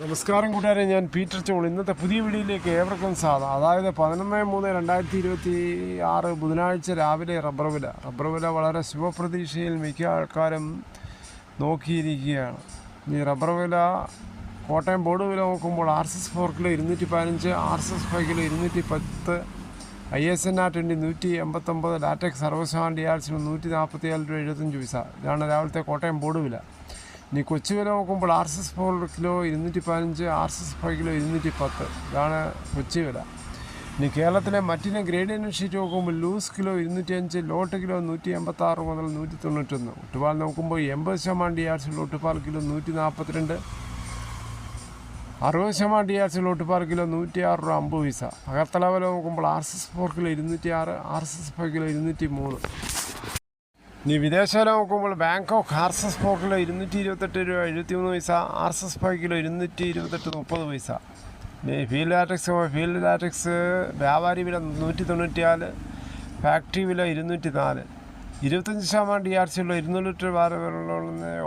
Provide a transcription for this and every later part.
നമസ്കാരം കൂട്ടുകാരെ, ഞാൻ പീറ്റർ ചോൾ. ഇന്നത്തെ പുതിയ വീഡിയോയിലേക്ക് ഏവർക്കും സ്വാഗതം. അതായത് 11/3/2026 ബുധനാഴ്ച രാവിലെ റബ്ബർ വില വളരെ ശുഭപ്രതീക്ഷയിൽ മിക്ക ആൾക്കാരും നോക്കിയിരിക്കുകയാണ്. ഈ റബ്ബർ വില കോട്ടയം ബോർഡ് വില നോക്കുമ്പോൾ RSS 4 kilo 215, RSS 5 kilo 210, ISNR 189, latex 60% DRCന് 144 രൂപ 75 പൈസ. ഇതാണ് രാവിലത്തെ കോട്ടയം ബോർഡ് വില. ഇനി കൊച്ചി വില നോക്കുമ്പോൾ RSS 4 കിലോ 215, RSS 5 കിലോ 210, ഇതാണ് കൊച്ചി വില. ഇനി കേരളത്തിലെ മറ്റിനെ ഗ്രേഡിയൻ ഷീറ്റ് നോക്കുമ്പോൾ ലൂസ് കിലോ 205, ലോട്ട് കിലോ 186 മുതൽ 191. ഒട്ടുപാൽ നോക്കുമ്പോൾ 80% DRC ഒട്ടുപാൽ കിലോ 142, 60% DRC ഒട്ടുപാൽ കിലോ 106 രൂപ 50 പൈസ. അകർത്തല വില നോക്കുമ്പോൾ RSS 4 കിലോ 206, RSS 5 കിലോ 203. ഇനി വിദേശ വില നോക്കുമ്പോൾ ബാങ്കോക്ക് RSS 4 കിലോ 228 രൂപ 73 പൈസ, RSS 5 കിലോ 228 30 പൈസ. ഇനി ഫീൽഡ് ലാറ്റക്സ് വ്യാപാരി വില 194, ഫാക്ടറി വില 204. 25% DRC ഉള്ള 200 ലിറ്റർ ബാരലുള്ള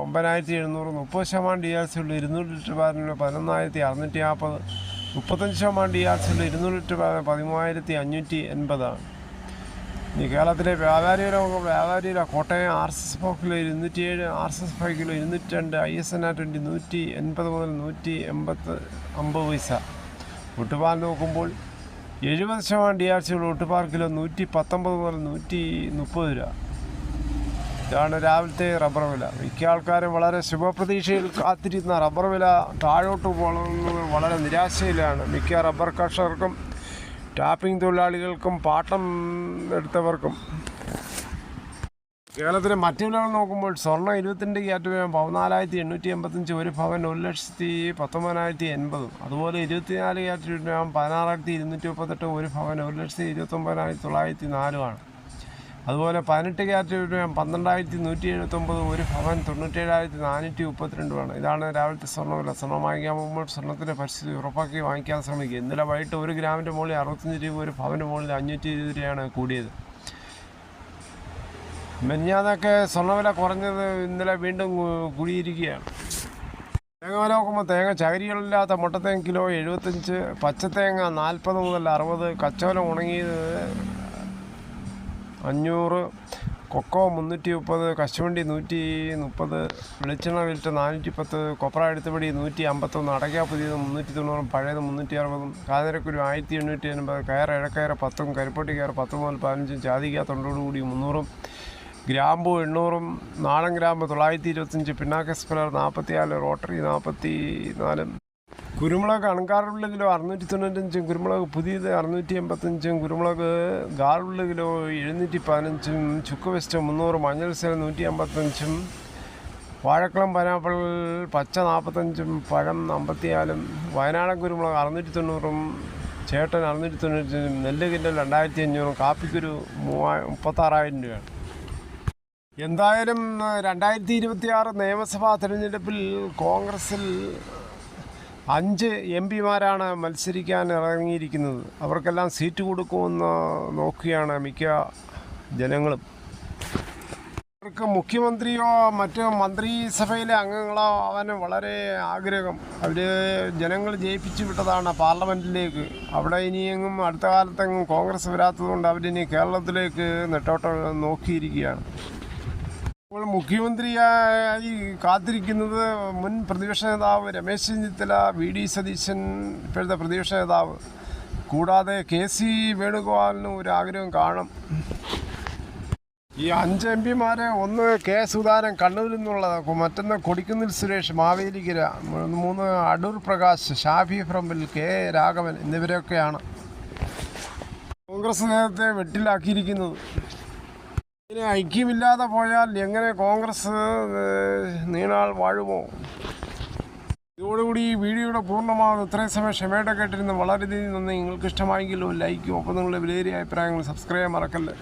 9700, 30% DRC ഉള്ള 200 ലിറ്റർ ബാരലുള്ള 11640, 35% DRC ഉള്ള 200 ലിറ്റർ ബാരൽ 13580 ഇനി കേരളത്തിലെ വ്യാപാരിയുടെ Kottayam RSS 4 kilo 207, RSS 5 kilo 202, ISNR 180 മുതൽ 150 പൈസ. ഒട്ടുപാൽ നോക്കുമ്പോൾ 70% DRC ഉള്ള ഒട്ടുപാൽ കിലോ 119 മുതൽ 130 രൂപ. ഇതാണ് രാവിലത്തെ റബ്ബർ വില. മിക്ക ആൾക്കാരും വളരെ ശുഭപ്രതീക്ഷയിൽ കാത്തിരുന്ന റബ്ബർ വില താഴോട്ട് പോകുന്നത് വളരെ നിരാശയിലാണ്. മിക്ക റബ്ബർ കർഷകർക്കും, ടാപ്പിംഗ് തൊഴിലാളികൾക്കും, പാട്ടം എടുത്തവർക്കും. കേരളത്തിലെ മറ്റു വിലകൾ നോക്കുമ്പോൾ സ്വർണ്ണം 22 ക്യാരറ്റ് 14,885, ഒരു പവൻ 1,19,080. അതുപോലെ 24 ക്യാരറ്റ് 16,238, ഒരു പവൻ 1,29,904 ആണ്. അതുപോലെ 18 ക്യാരറ്റ് 12,179, ഒരു പവൻ 97,432 ആണ്. ഇതാണ് രാവിലത്തെ സ്വർണ്ണവില. സ്വർണ്ണം വാങ്ങിക്കാൻ പോകുമ്പോൾ സ്വർണ്ണത്തിൻ്റെ പരിസ്ഥിതി ഉറപ്പാക്കി വാങ്ങിക്കാൻ ശ്രമിക്കുക. ഇന്നലെ വൈകിട്ട് 1 ഗ്രാമിൻ്റെ മുകളിൽ 65 രൂപ, ഒരു പവൻ്റെ മുകളിൽ 520 രൂപയാണ് കൂടിയത്. മെഞ്ഞാന്നൊക്കെ സ്വർണ്ണവില കുറഞ്ഞത് ഇന്നലെ വീണ്ടും കൂടിയിരിക്കുകയാണ്. തേങ്ങ വില നോക്കുമ്പോൾ തേങ്ങ ചകരികളില്ലാത്ത മുട്ടത്തേങ്ങ കിലോ 75, പച്ചത്തേങ്ങ 40 മുതൽ 60, കച്ചവലം ഉണങ്ങിയത് 500, കൊക്കോ 330, കശുവണ്ടി 130, വെളിച്ചെണ്ണ ലിറ്റർ 410, കൊപ്ര എടുത്തപടി 151, അടയ്ക്ക പുതിയത് 390, പഴയത് 360, കാഞ്ഞിരക്കുരു 1880, കയർ ഇഴക്കയർ 10, കരിപ്പൊട്ടി കയർ 10 മുതൽ 15, ജാതിക്ക തൊണ്ടോടുകൂടി 300, ഗ്രാമ്പു 800, നാടൻ ഗ്രാമ്പ് 925, പിണ്ണാക്ക സ്പെലർ 44, റോട്ടറി 44. കുരുമുളക് അണങ്കാറുള്ള കിലോ 695, കുരുമുളക് പുതിയത് 685, കുരുമുളക് ഗാറുള്ള കിലോ 715, ചുക്ക് വെസ്റ്റ് 300, മഞ്ഞൾ സെൽ 155, വാഴക്കുളം പൈനാപ്പിൾ പച്ച 45, പഴം 54, വയനാടൻ കുരുമുളക് 690, ചേട്ടൻ 695, നെല്ല് കിൻഡൽ 2500, കാപ്പിക്കുരു 36,000 രൂപയാണ്. എന്തായാലും 2026 നിയമസഭാ തെരഞ്ഞെടുപ്പിൽ കോൺഗ്രസിൽ 5 MP-മാരാണ് മത്സരിക്കാൻ ഇറങ്ങിയിരിക്കുന്നത്. അവർക്കെല്ലാം സീറ്റ് കൊടുക്കുമെന്ന് നോക്കുകയാണ് മിക്ക ജനങ്ങളും. അവർക്ക് മുഖ്യമന്ത്രിയോ മറ്റ് മന്ത്രിസഭയിലെ അംഗങ്ങളോ അവന് വളരെ ആഗ്രഹം. അവർ ജനങ്ങൾ ജയിപ്പിച്ചു വിട്ടതാണ് പാർലമെൻറ്റിലേക്ക്. അവിടെ ഇനിയെങ്ങും അടുത്ത കാലത്തെങ്ങും കോൺഗ്രസ് വരാത്തതുകൊണ്ട് അവരിനി കേരളത്തിലേക്ക് നെട്ടോട്ടം നോക്കിയിരിക്കുകയാണ്. ഇപ്പോൾ മുഖ്യമന്ത്രിയായി കാത്തിരിക്കുന്നത് മുൻ പ്രതിപക്ഷ നേതാവ് രമേശ് ചെന്നിത്തല, VD സതീശൻ ഇപ്പോഴത്തെ പ്രതിപക്ഷ നേതാവ്, കൂടാതെ KC വേണുഗോപാലിനും ഒരു ആഗ്രഹം കാണും. ഈ 5 MP-മാരെ ഒന്ന് കെ സുധാകരൻ കണ്ണൂരിൽ നിന്നുള്ളത്, മറ്റൊന്ന് കൊടിക്കുന്നിൽ സുരേഷ് മാവേലിക്കര, 3 അടൂർ പ്രകാശ്, ഷാഫി ഫ്രമ്പിൽ, K രാഘവൻ എന്നിവരൊക്കെയാണ് കോൺഗ്രസ് നേതൃത്വത്തെ വെട്ടിലാക്കിയിരിക്കുന്നത്. ഇങ്ങനെ ഐക്യമില്ലാതെ പോയാൽ എങ്ങനെ കോൺഗ്രസ് നീണാൾ വാഴുമോ? ഇതോടുകൂടി ഈ വീഡിയോയുടെ പൂർണ്ണമാകും. ഇത്രയും സമയം ക്ഷമയോടെ കേട്ടിരുന്ന വളരെയധികം നന്ദി. നിങ്ങൾക്ക് ഇഷ്ടമായെങ്കിലും ലൈക്കും, ഒപ്പം നിങ്ങളുടെ വിലയേറിയ അഭിപ്രായങ്ങൾ സബ്സ്ക്രൈബ് ചെയ്യാൻ മറക്കല്ലേ.